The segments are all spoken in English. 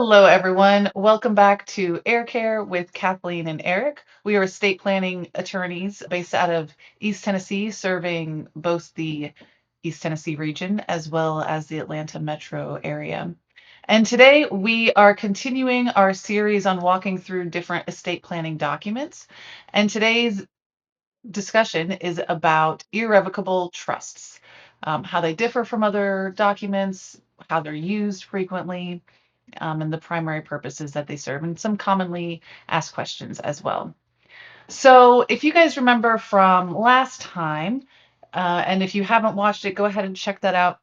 Hello, everyone. Welcome back to HeirKare with Kathleen and Erik. We are estate planning attorneys based out of East Tennessee, serving both the East Tennessee region as well as the Atlanta metro area. And today we are continuing our series on walking through different estate planning documents. And today's discussion is about irrevocable trusts, how they differ from other documents, how they're used frequently, and the primary purposes that they serve, and some commonly asked questions as well. So, if you guys remember from last time, and if you haven't watched it, go ahead and check that out.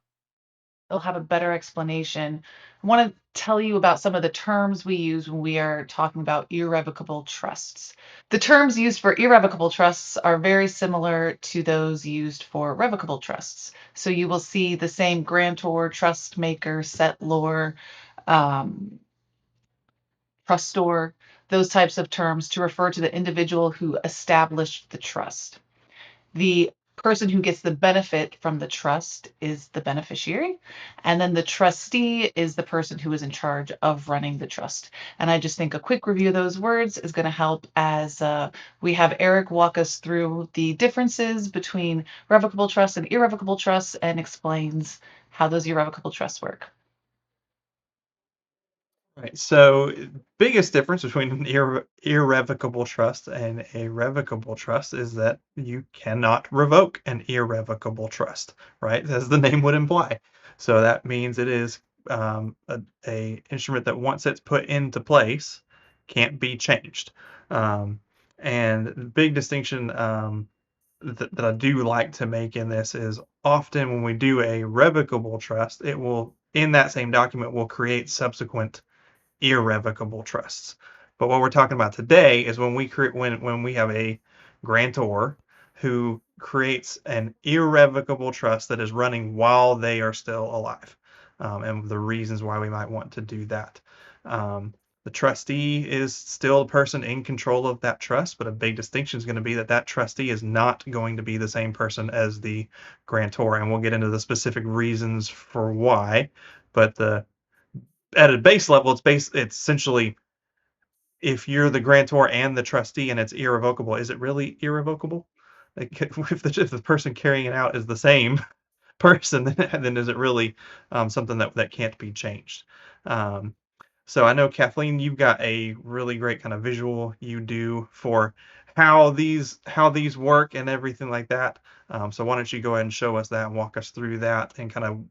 It'll have a better explanation. I want to tell you about some of the terms we use when we are talking about irrevocable trusts. The terms used for irrevocable trusts are very similar to those used for revocable trusts. So you will see the same grantor, trust maker, settlor, um, trustor, those types of terms to refer to the individual who established the trust. The person who gets the benefit from the trust is the beneficiary, and then the trustee is the person who is in charge of running the trust. And I just think a quick review of those words is going to help as we have Erik walk us through the differences between revocable trusts and irrevocable trusts and explains how those irrevocable trusts work. Right. So, biggest difference between an irrevocable trust and a revocable trust is that you cannot revoke an irrevocable trust, right? As the name would imply. So that means it is a instrument that once it's put into place can't be changed. Um, and the big distinction that I do like to make in this is often when we do a revocable trust, it will in that same document will create subsequent irrevocable trusts. But what we're talking about today is when we create when we have a grantor who creates an irrevocable trust that is running while they are still alive, and the reasons why we might want to do that. Um, the trustee is still a person in control of that trust, but a big distinction is going to be that that trustee is not going to be the same person as the grantor, and we'll get into the specific reasons for why. But the at a base level, it's essentially if you're the grantor and the trustee and it's irrevocable, is it really irrevocable? Like, if the person carrying it out is the same person, then is it really something that can't be changed? Um, so I know Kathleen, you've got a really great kind of visual you do for how these work and everything like that. So why don't you go ahead and show us that and walk us through that and kind of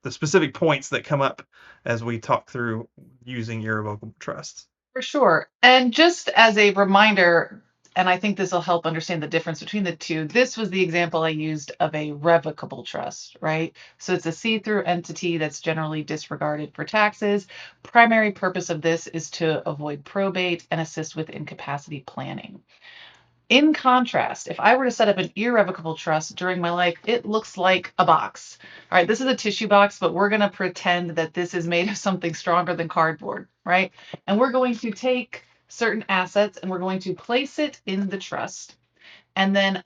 the specific points that come up as we talk through using irrevocable trusts. For sure. And just as a reminder, and I think this will help understand the difference between the two, this was the example I used of a revocable trust, right? So it's a see through entity that's generally disregarded for taxes. Primary purpose of this is to avoid probate and assist with incapacity planning. In contrast, if I were to set up an irrevocable trust during my life, it looks like a box. All right, this is a tissue box, but we're going to pretend that this is made of something stronger than cardboard, right? And we're going to take certain assets and we're going to place it in the trust. And then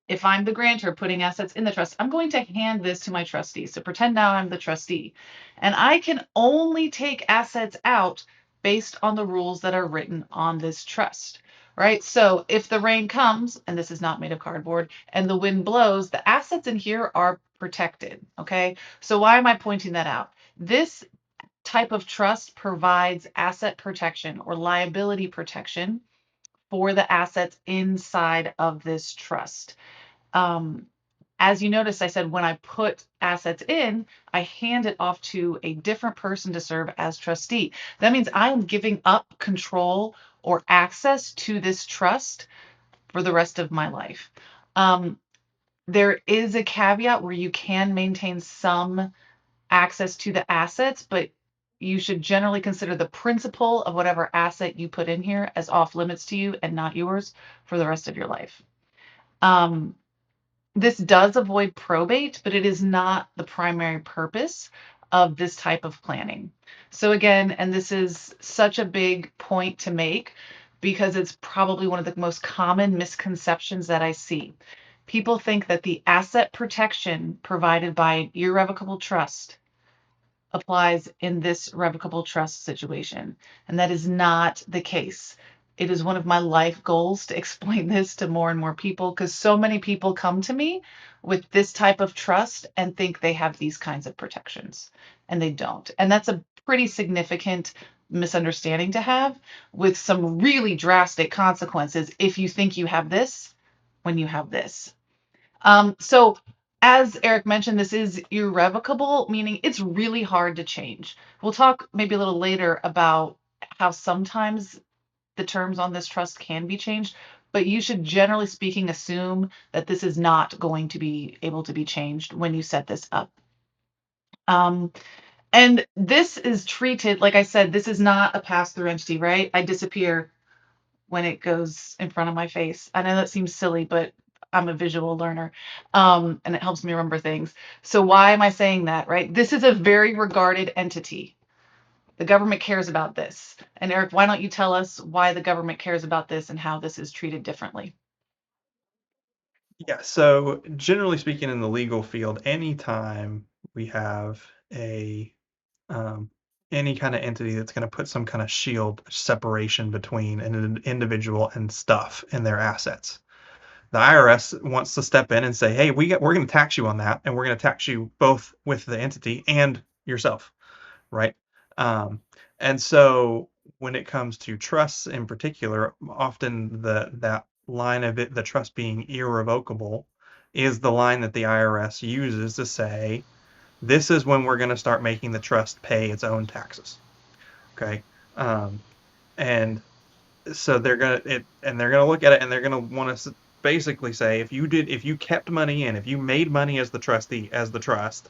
if I'm the grantor putting assets in the trust, I'm going to hand this to my trustee. So pretend now I'm the trustee. And I can only take assets out based on the rules that are written on this trust, right? So if the rain comes, and this is not made of cardboard, and the wind blows, the assets in here are protected, okay? So why am I pointing that out? This type of trust provides asset protection or liability protection for the assets inside of this trust. Um, as you notice, I said when I put assets in, I hand it off to a different person to serve as trustee. That means I am giving up control or access to this trust for the rest of my life. Um, there is a caveat where you can maintain some access to the assets, but you should generally consider the principal of whatever asset you put in here as off limits to you and not yours for the rest of your life. Um, this does avoid probate, but it is not the primary purpose of this type of planning. So again, and this is such a big point to make because it's probably one of the most common misconceptions that I see. People think that the asset protection provided by an irrevocable trust applies in this revocable trust situation. And that is not the case. It is one of my life goals to explain this to more and more people because so many people come to me with this type of trust and think they have these kinds of protections, and they don't. And that's a pretty significant misunderstanding to have with some really drastic consequences if you think you have this when you have this. So, as Erik mentioned, this is irrevocable, meaning it's really hard to change. We'll talk maybe a little later about how sometimes the terms on this trust can be changed, but you should generally speaking assume that this is not going to be able to be changed when you set this up. Um, and this is treated, like I said, this is not a pass through entity, right? I disappear when it goes in front of my face. I know that seems silly, but I'm a visual learner, and it helps me remember things. So why am I saying that, right? This is a very regarded entity. The government cares about this. And Erik, why don't you tell us why the government cares about this and how this is treated differently? Yeah, so generally speaking, in the legal field, anytime we have a um, any kind of entity that's going to put some kind of shield separation between an individual and stuff and their assets, the IRS wants to step in and say, "Hey, we're going to tax you on that, and we're going to tax you both with the entity and yourself." Right? Um, and so when it comes to trusts in particular, often that line of it, the trust being irrevocable, is the line that the IRS uses to say, this is when we're going to start making the trust pay its own taxes. Okay. Um, and so they're gonna look at it and they're gonna want to basically say, if you kept money in, if you made money as the trustee, as the trust,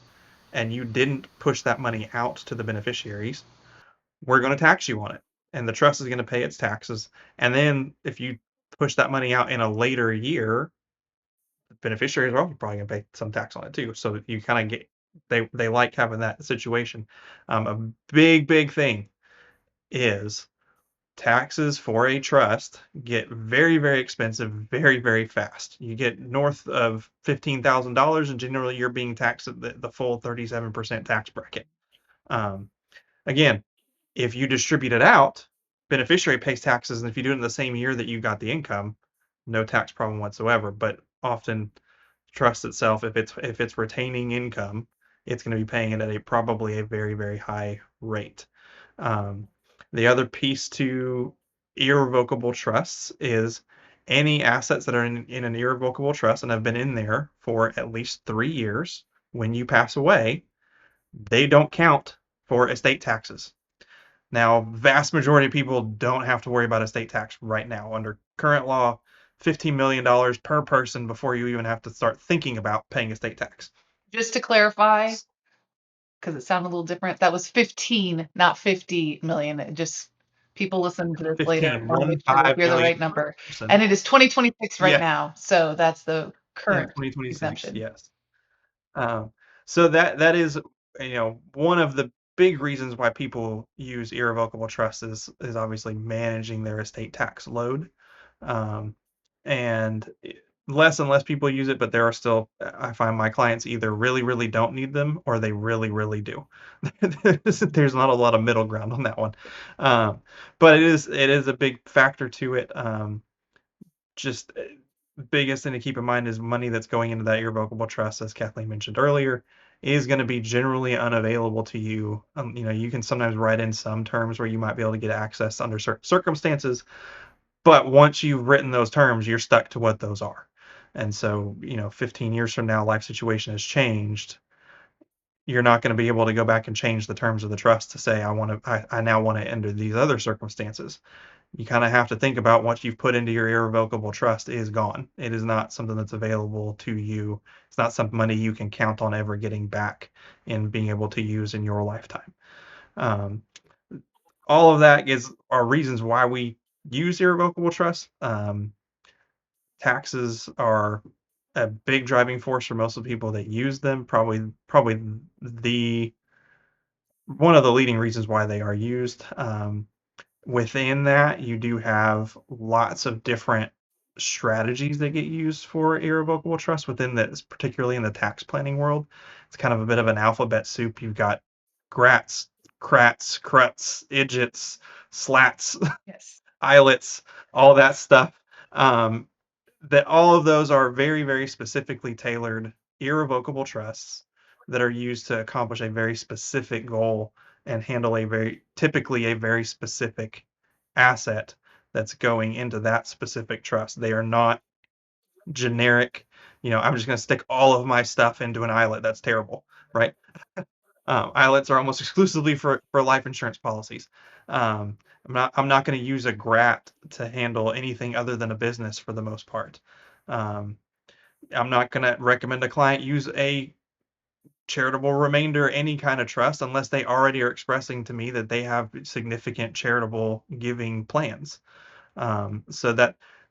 and you didn't push that money out to the beneficiaries, we're going to tax you on it. And the trust is going to pay its taxes. And then if you push that money out in a later year, the beneficiaries are also probably going to pay some tax on it too. So you kind of get, they like having that situation. A big thing is taxes for a trust get very expensive very fast. You get north of $15,000 and generally you're being taxed at the full 37% tax bracket. Um, Again, if you distribute it out, beneficiary pays taxes, and if you do it in the same year that you got the income, no tax problem whatsoever. But often, trust itself, if it's retaining income, it's going to be paying it at probably a very high rate. Um, the other piece to irrevocable trusts is any assets that are in an irrevocable trust and have been in there for at least 3 years. When you pass away, they don't count for estate taxes. Now, vast majority of people don't have to worry about estate tax right now. Under current law, $15 million per person before you even have to start thinking about paying estate tax. Just to clarify, because it sounded a little different, that was 15, not 50 million. It just people listen to this later 15, want to make one sure they five hear the million right number. per person. And it is 2026 right Yeah, now. So that's the in current 2026, exemption. yes. Um, so that is, one of the big reasons why people use irrevocable trust is obviously managing their estate tax load. Um, and less and less people use it, but there are still, I find my clients either really don't need them or they really do. There's not a lot of middle ground on that one. Um, but it is a big factor to it. Just biggest thing to keep in mind is money that's going into that irrevocable trust, as Kathleen mentioned earlier, is going to be generally unavailable to you. You can sometimes write in some terms where you might be able to get access under certain circumstances, but once you've written those terms, you're stuck to what those are. And so, 15 years from now, life situation has changed. You're not going to be able to go back and change the terms of the trust to say, I now want to enter these other circumstances. You kind of have to think about what you've put into your irrevocable trust is gone. It is not something that's available to you. It's not some money you can count on ever getting back and being able to use in your lifetime. Um, all of that are reasons why we use irrevocable trust. Taxes are a big driving force for most of the people that use them. Probably the one of the leading reasons why they are used. Within that, you do have lots of different strategies that get used for irrevocable trust within this, particularly in the tax planning world. It's kind of a bit of an alphabet soup. You've got GRATs, CRATs, CRUTs, IDGITs, SLATs, Yes. ILITs, all that stuff. Um, that all of those are very, very specifically tailored, irrevocable trusts that are used to accomplish a very specific goal and handle typically a very specific asset that's going into that specific trust. They are not generic, I'm just going to stick all of my stuff into an ILIT. That's terrible, right? ILITs are almost exclusively for life insurance policies. Um, I'm not going to use a GRAT to handle anything other than a business for the most part. Um, I'm not going to recommend a client use a charitable remainder, any kind of trust, unless they already are expressing to me that they have significant charitable giving plans. So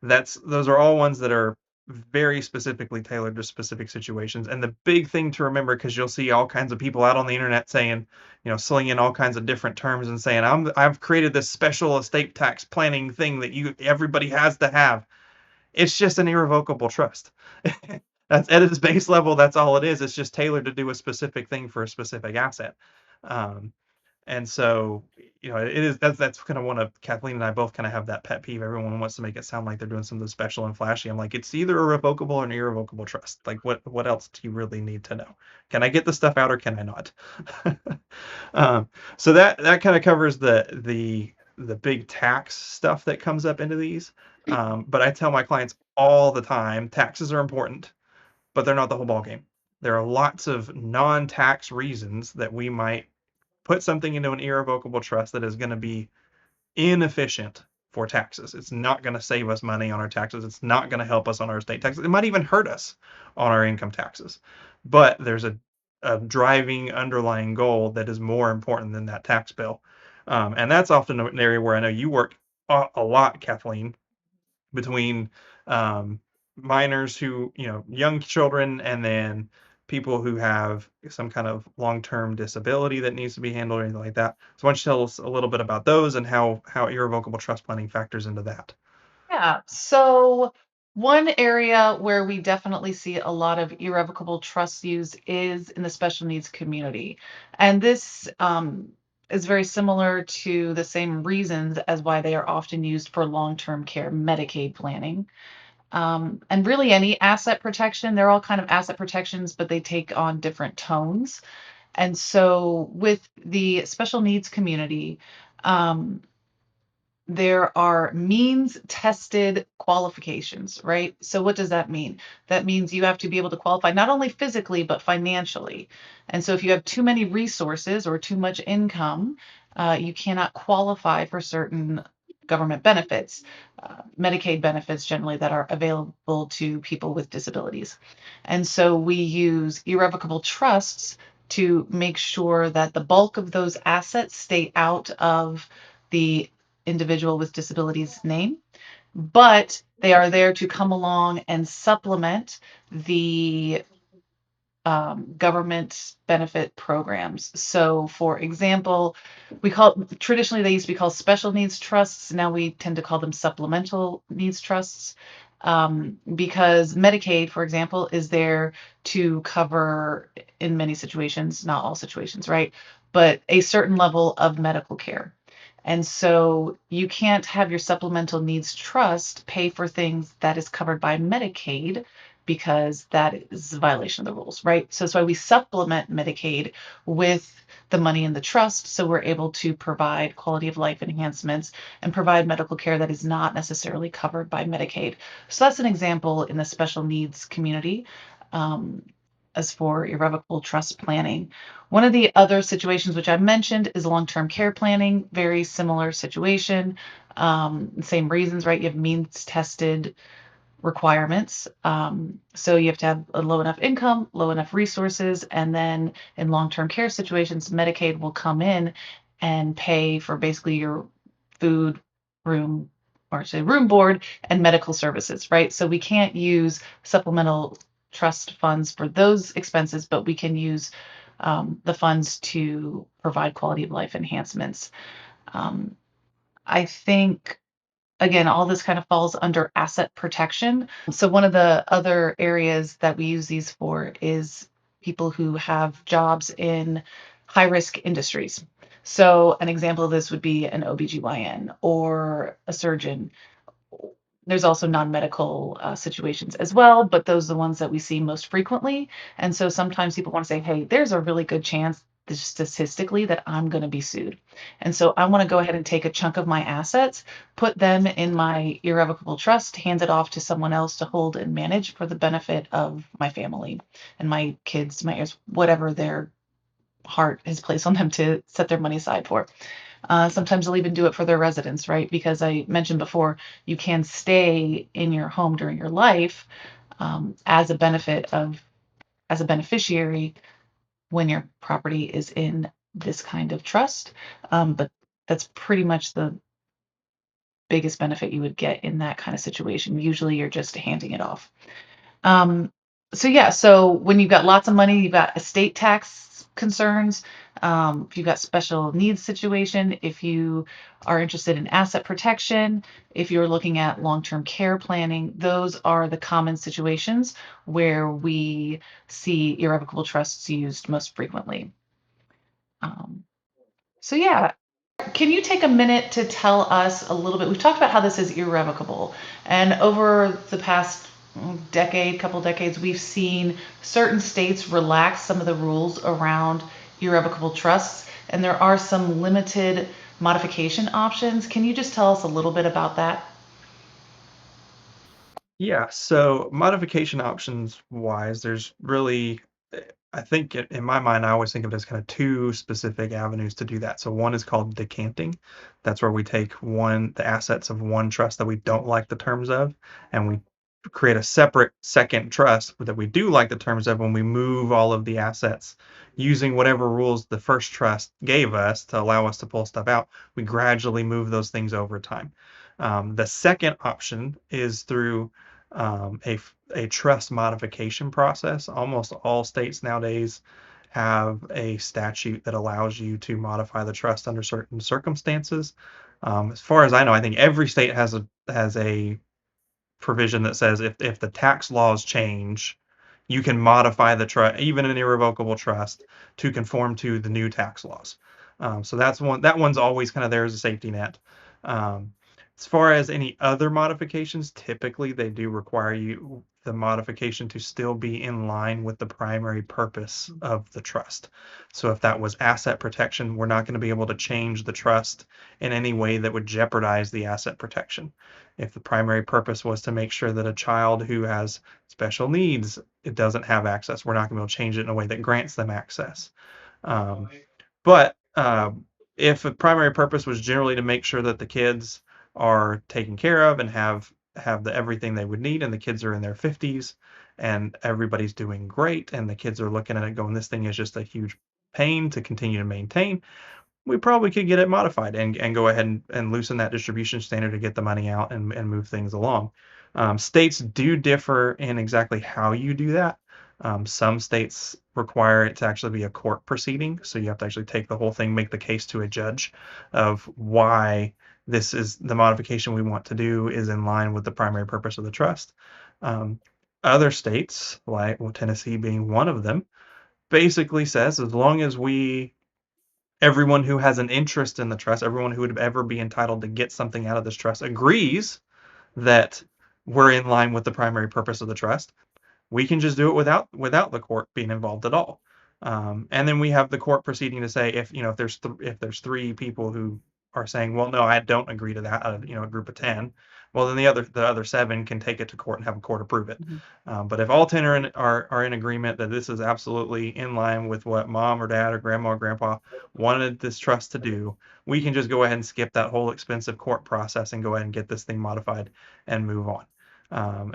those are all ones that are very specifically tailored to specific situations. And the big thing to remember, because you'll see all kinds of people out on the internet saying, slinging in all kinds of different terms and saying, I've created this special estate tax planning thing that everybody has to have. It's just an irrevocable trust. That's at its base level. That's all it is. It's just tailored to do a specific thing for a specific asset. Um, and so, it is that's kind of one of Kathleen and I both kind of have that pet peeve. Everyone wants to make it sound like they're doing something special and flashy. I'm like, it's either a revocable or an irrevocable trust. Like, what else do you really need to know? Can I get the stuff out or can I not? So that kind of covers the big tax stuff that comes up into these. But I tell my clients all the time, taxes are important, but they're not the whole ballgame. There are lots of non-tax reasons that we might put something into an irrevocable trust that is going to be inefficient for taxes. It's not going to save us money on our taxes. It's not going to help us on our estate taxes. It might even hurt us on our income taxes. But there's a driving underlying goal that is more important than that tax bill. And that's often an area where I know you work a lot, Kathleen, between um, minors who, young children, and then people who have some kind of long-term disability that needs to be handled or anything like that. So why don't you tell us a little bit about those and how irrevocable trust planning factors into that? Yeah. So one area where we definitely see a lot of irrevocable trust use is in the special needs community. And this is very similar to the same reasons as why they are often used for long-term care Medicaid planning. And really any asset protection, they're all kind of asset protections, but they take on different tones. And so with the special needs community, um, there are means tested qualifications, right? So what does that mean? That means you have to be able to qualify not only physically, but financially. And so if you have too many resources or too much income, you cannot qualify for certain government benefits, Medicaid benefits generally that are available to people with disabilities. And so we use irrevocable trusts to make sure that the bulk of those assets stay out of the individual with disabilities name, but they are there to come along and supplement the government benefit programs. So, for example, traditionally they used to be called special needs trusts. Now we tend to call them supplemental needs trusts, because Medicaid, for example, is there to cover, in many situations, not all situations, right? But a certain level of medical care. And so you can't have your supplemental needs trust pay for things that is covered by Medicaid because that is a violation of the rules, right? So that's why we supplement Medicaid with the money in the trust, so we're able to provide quality of life enhancements and provide medical care that is not necessarily covered by Medicaid. So that's an example in the special needs community. As for irrevocable trust planning, one of the other situations which I mentioned is long-term care planning. Very similar situation, same reasons, right? You have means tested requirements. So you have to have a low enough income, low enough resources, and then in long-term care situations, Medicaid will come in and pay for basically your food, room, or say room board and medical services, right? So we can't use supplemental trust funds for those expenses, but we can use the funds to provide quality of life enhancements. Um, I think again, all this kind of falls under asset protection. So one of the other areas that we use these for is people who have jobs in high risk industries. So, an example of this would be an OBGYN or a surgeon. There's also non medical situations as well, but those are the ones that we see most frequently. And so sometimes people want to say, hey, there's a really good chance statistically that I'm going to be sued. And so I want to go ahead and take a chunk of my assets, put them in my irrevocable trust, hand it off to someone else to hold and manage for the benefit of my family and my kids, my heirs, whatever their heart has placed on them to set their money aside for. Sometimes they'll even do it for their residents, right? Because I mentioned before, you can stay in your home during your life as a benefit of, as a beneficiary when your property is in this kind of trust. But that's pretty much the biggest benefit you would get in that kind of situation. Usually you're just handing it off. Um, so yeah, so when you've got lots of money, you've got estate tax concerns, if you've got special needs situation, if you are interested in asset protection, if you're looking at long-term care planning, those are the common situations where we see irrevocable trusts used most frequently. Um, so yeah, can you take a minute to tell us a little bit? We've talked about how this is irrevocable, and over the past decade, couple decades, we've seen certain states relax some of the rules around irrevocable trusts, and there are some limited modification options. Can you just tell us a little bit about that? Yeah, so modification options wise, there's really, I think in my mind, I always think of it as kind of two specific avenues to do that. So one is called decanting. That's where we take the assets of one trust that we don't like the terms of, and we create a separate second trust that we do like the terms of when we move all of the assets using whatever rules the first trust gave us to allow us to pull stuff out. We gradually move those things over time. The second option is through a trust modification process. Almost all states nowadays have a statute that allows you to modify the trust under certain circumstances. As far as I know, I think every state has a provision that says if the tax laws change, you can modify the trust, even an irrevocable trust, to conform to the new tax laws. So that one's always kind of there as a safety net. Um, as far as any other modifications, typically they do require the modification to still be in line with the primary purpose of the trust. So if that was asset protection, we're not going to be able to change the trust in any way that would jeopardize the asset protection. If the primary purpose was to make sure that a child who has special needs, it doesn't have access, we're not going to be able to change it in a way that grants them access. Um, but if the primary purpose was generally to make sure that the kids are taken care of and have everything they would need, and the kids are in their 50s and everybody's doing great, and the kids are looking at it going, this thing is just a huge pain to continue to maintain, we probably could get it modified and go ahead and loosen that distribution standard to get the money out and move things along. States do differ in exactly how you do that. Some states require it to actually be a court proceeding, so you have to actually take the whole thing, make the case to a judge of why this is the modification we want to do is in line with the primary purpose of the trust. Um, Other states, like Tennessee being one of them, basically says as long as everyone who has an interest in the trust, everyone who would ever be entitled to get something out of this trust agrees that we're in line with the primary purpose of the trust, we can just do it without the court being involved at all. And then we have the court proceeding to say if there's three people who are saying, well, no, I don't agree to that, a group of 10, well, then the other seven can take it to court and have a court approve it. But if all 10 are in agreement that this is absolutely in line with what mom or dad or grandma or grandpa wanted this trust to do, we can just go ahead and skip that whole expensive court process and go ahead and get this thing modified and move on.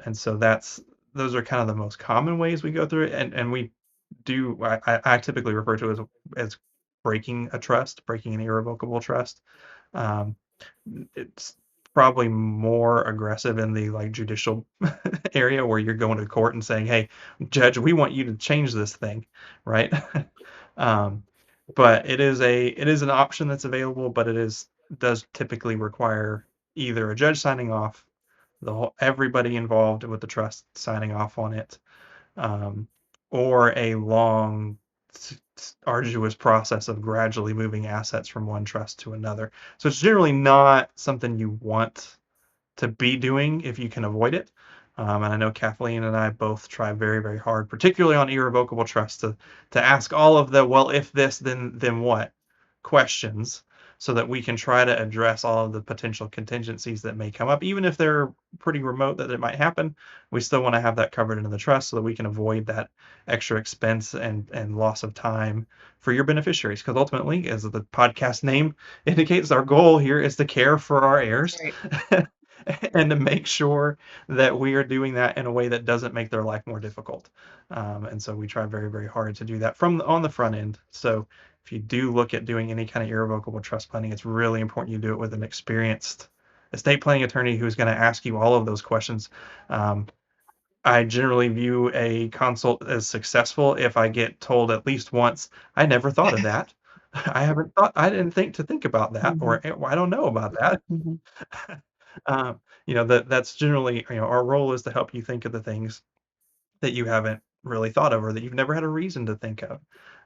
And so those are kind of the most common ways we go through it, and we do I typically refer to it as breaking a trust, breaking an irrevocable trust. Um, it's probably more aggressive in the like judicial area where you're going to court and saying, "Hey, judge, we want you to change this thing," right? um, but it is an option that's available, but does typically require either a judge signing off, everybody involved with the trust signing off on it, um, or a long arduous process of gradually moving assets from one trust to another. So it's generally not something you want to be doing if you can avoid it. And I know Kathleen and I both try very, very hard, particularly on irrevocable trust, to ask all of the well, if this, then what questions, so that we can try to address all of the potential contingencies that may come up, even if they're pretty remote that it might happen. We still want to have that covered into the trust so that we can avoid that extra expense and loss of time for your beneficiaries. Because ultimately, as the podcast name indicates, our goal here is to care for our heirs. Right. And to make sure that we are doing that in a way that doesn't make their life more difficult. And so we try very, very hard to do that on the front end. So if you do look at doing any kind of irrevocable trust planning, it's really important you do it with an experienced estate planning attorney who's going to ask you all of those questions. I generally view a consult as successful if I get told at least once, I never thought of that. I didn't think about that, or I don't know about that. Mm-hmm. That's generally, our role is to help you think of the things that you haven't really thought of or that you've never had a reason to think of,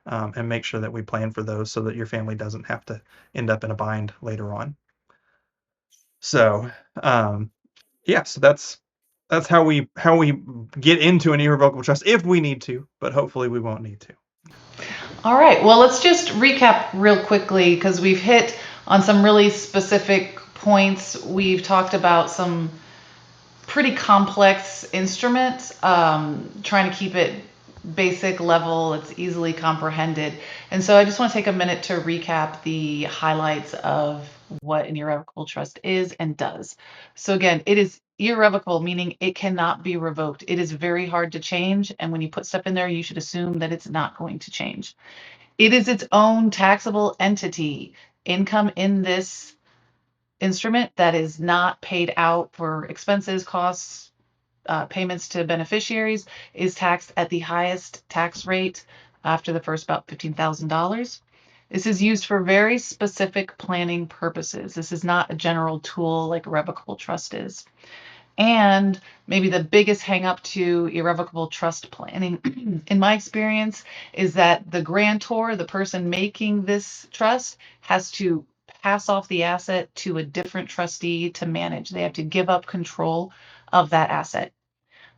and make sure that we plan for those so that your family doesn't have to end up in a bind later on. So, yeah, so that's how we get into an irrevocable trust if we need to, but hopefully we won't need to. All right. Well, let's just recap real quickly because we've hit on some really specific points. We've talked about some pretty complex instruments, trying to keep it basic level, it's easily comprehended. And so I just want to take a minute to recap the highlights of what an irrevocable trust is and does. So again, it is irrevocable, meaning it cannot be revoked. It is very hard to change. And when you put stuff in there, you should assume that it's not going to change. It is its own taxable entity. Income in this instrument that is not paid out for expenses, costs, payments to beneficiaries is taxed at the highest tax rate after the first about $15,000. This is used for very specific planning purposes. This is not a general tool like a revocable trust is. And maybe the biggest hang up to irrevocable trust planning, in my experience, is that the grantor, the person making this trust, has to pass off the asset to a different trustee to manage. They have to give up control of that asset.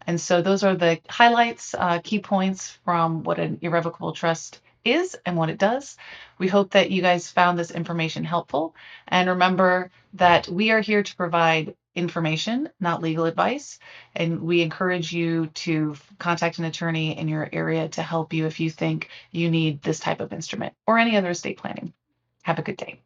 And so those are the highlights, key points from what an irrevocable trust is and what it does. We hope that you guys found this information helpful. And remember that we are here to provide information, not legal advice. And we encourage you to contact an attorney in your area to help you if you think you need this type of instrument or any other estate planning. Have a good day.